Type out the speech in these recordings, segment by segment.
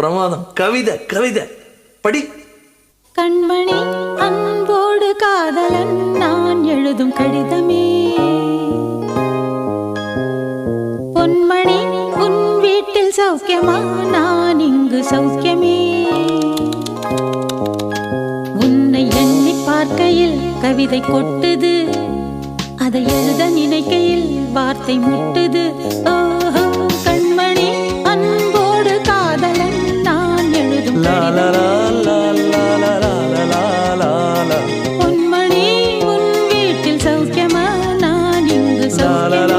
பிரமாதம். கவிதை கவிதை படி. கண்மணி அன்போடு காதலன் நான் எழுதும் கடிதமே. பொன்மணி உன் வீட்டில் சௌக்கியமா, நான் இங்கு சௌக்கியமே. உன்னை எண்ணி பார்க்கையில் கவிதை கொட்டுது, அதை எழுத நினைக்கையில் வார்த்தை முட்டுது. ஓஹோ கண்மணி அன்போடு காதலன் நான் எழுதும் கடிதமே. பொன்மணி உன் வீட்டில் சௌக்கியமா, நான் இங்கு சௌக்கியமே.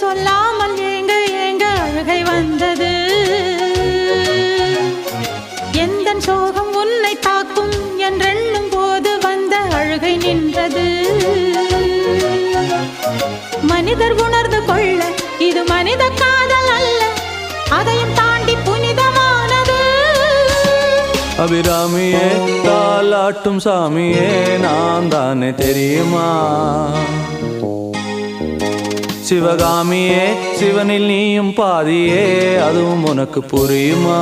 சொல்லாமல் ஏங்க ஏங்க அழுகை வந்தது. எந்தன் சோகம் உன்னை தாக்கும் என்றெண்ணும் போது வந்த அழுகை நின்றது. மனிதர் உணர்ந்து கொள்ள இது மனித காதல் அல்ல, அதையும் தாண்டி புனிதமானது. அபிராமியே தாலாட்டும் சாமியே நான் தானே தெரியுமா. சிவகாமியே சிவனில் நீயும் பாதியே, அதுவும் உனக்கு புரியுமா.